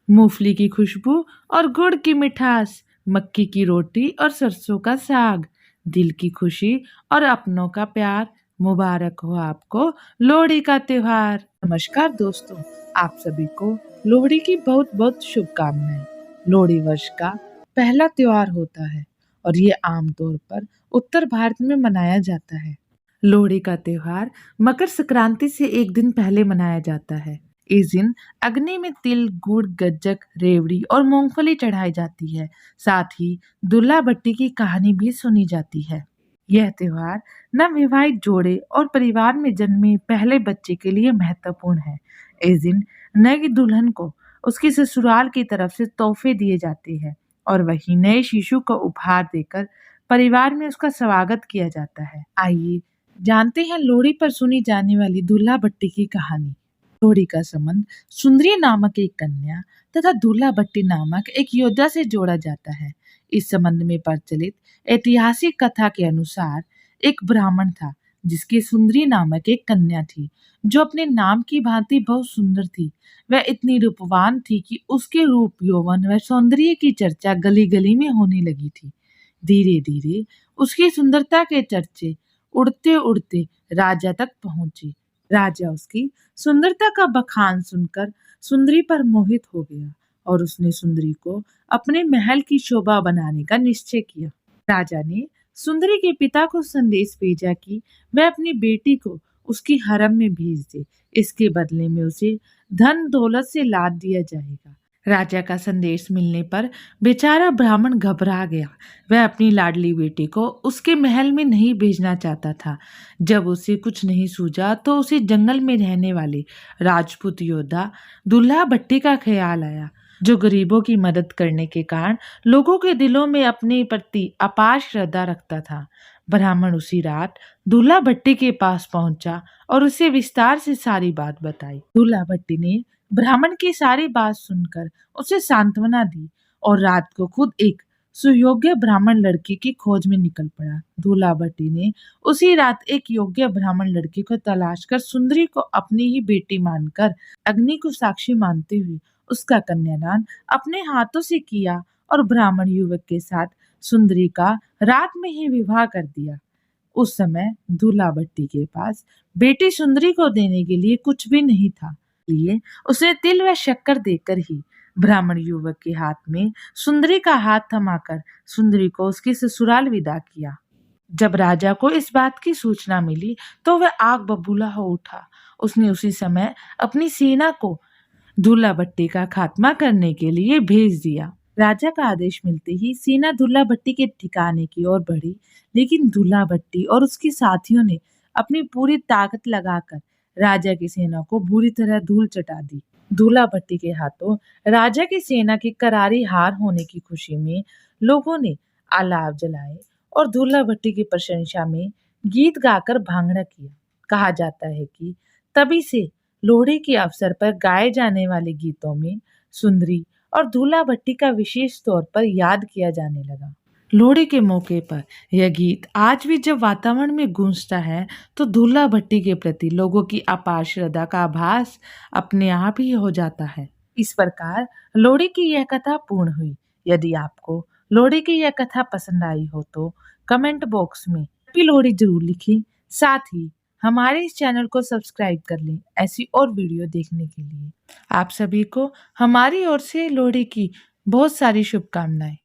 मूंगफली की खुशबू और गुड़ की मिठास, मक्की की रोटी और सरसों का साग, दिल की खुशी और अपनों का प्यार। मुबारक हो आपको लोहड़ी का त्योहार। नमस्कार दोस्तों, आप सभी को लोहड़ी की बहुत बहुत शुभकामनाएं। लोहड़ी वर्ष का पहला त्योहार होता है और ये आमतौर पर उत्तर भारत में मनाया जाता है। लोहड़ी का त्योहार मकर संक्रांति से एक दिन पहले मनाया जाता है। इस दिन अग्नि में तिल, गुड़, गज्जक, रेवड़ी और मूंगफली चढ़ाई जाती है। साथ ही दुल्ला भट्टी की कहानी भी सुनी जाती है। यह त्योहार नवविवाहित जोड़े और परिवार में जन्मे पहले बच्चे के लिए महत्वपूर्ण है। इस दिन नई दुल्हन को उसकी ससुराल की तरफ से तोहफे दिए जाते हैं और वही नए शिशु को उपहार देकर परिवार में उसका स्वागत किया जाता है। आइए जानते हैं लोहड़ी पर सुनी जाने वाली दुल्ला भट्टी की कहानी। लोहड़ी का संबंध सुंदरी नामक एक कन्या तथा दूल्हा भट्टी नामक एक योद्धा से जोड़ा जाता है। इस संबंध में प्रचलित ऐतिहासिक कथा के अनुसार एक ब्राह्मण था जिसकी सुंदरी नामक एक कन्या थी जो अपने नाम की भांति बहुत सुंदर थी। वह इतनी रूपवान थी कि उसके रूप, यौवन व सौंदर्य की चर्चा गली गली में होने लगी थी। धीरे धीरे उसकी सुंदरता के चर्चे उड़ते उड़ते राजा तक पहुंची। राजा उसकी सुंदरता का बखान सुनकर सुंदरी पर मोहित हो गया और उसने सुंदरी को अपने महल की शोभा बनाने का निश्चय किया। राजा ने सुंदरी के पिता को संदेश भेजा कि वह अपनी बेटी को उसकी हरम में भेज दे। इसके बदले में उसे धन दौलत से लाद दिया जाएगा। राजा का संदेश मिलने पर बेचारा ब्राह्मण घबरा गया। वह अपनी लाडली बेटी को उसके महल में नहीं भेजना चाहता था। जब उसे कुछ नहीं सूझा तो उसे जंगल में रहने वाले राजपूत योद्धा दुल्ला भट्टी का ख्याल आया, जो गरीबों की मदद करने के कारण लोगों के दिलों में अपने प्रति अपार श्रद्धा रखता था। ब्राह्मण उसी रात दूल्हा भट्टी के पास पहुंचा और उसे विस्तार से सारी बात बताई। दूल्हा भट्टी ने ब्राह्मण की सारी बात सुनकर उसे सांत्वना दी और रात को खुद एक सुयोग्य ब्राह्मण लड़की की खोज में निकल पड़ा। दूल्हा भट्टी ने उसी रात एक योग्य ब्राह्मण लड़की को तलाश कर सुंदरी को अपनी ही बेटी मानकर अग्नि को साक्षी मानते हुए उसका कन्यादान अपने हाथों से किया और ब्राह्मण युवक के साथ सुंदरी का रात में ही विवाह कर दिया। उस समय दूल्हा भट्टी के पास बेटी सुंदरी को देने के लिए कुछ भी नहीं था, इसलिए उसे तिल व शक्कर देकर ही ब्राह्मण युवक के हाथ में सुंदरी का हाथ थमाकर सुंदरी को उसके ससुराल विदा किया। जब राजा को इस बात की सूचना मिली तो वह आग बबूला हो उठा। उसने उसी समय अपनी सेना को दूल्हा भट्टी का खात्मा करने के लिए भेज दिया। राजा का आदेश मिलते ही सेना दूल्हा भट्टी के ठिकाने की ओर बढ़ी, लेकिन दूल्हा भट्टी और उसके साथियों ने अपनी पूरी ताकत लगाकर राजा की सेना को बुरी तरह धूल चटा दी। दूल्हा भट्टी के हाथों राजा की सेना की करारी हार होने की खुशी में लोगों ने अलाव जलाए और दूल्हा भट्टी की प्रशंसा में गीत गाकर भांगड़ा किया। कहा जाता है कि तभी से लोहड़ी के अवसर पर गाए जाने वाले गीतों में सुंदरी और दूल्हा भट्टी का विशेष तौर पर याद किया जाने लगा। लोहड़ी के मौके पर यह गीत आज भी जब वातावरण में गूंजता है तो दूल्हा भट्टी के प्रति लोगों की अपार श्रद्धा का आभास अपने आप ही हो जाता है। इस प्रकार लोहड़ी की यह कथा पूर्ण हुई। यदि आपको लोहड़ी की यह कथा पसंद आई हो तो कमेंट बॉक्स में हैप्पी लोहड़ी जरूर लिखें। साथ ही हमारे इस चैनल को सब्सक्राइब कर लें ऐसी और वीडियो देखने के लिए। आप सभी को हमारी ओर से लोहड़ी की बहुत सारी शुभकामनाएं।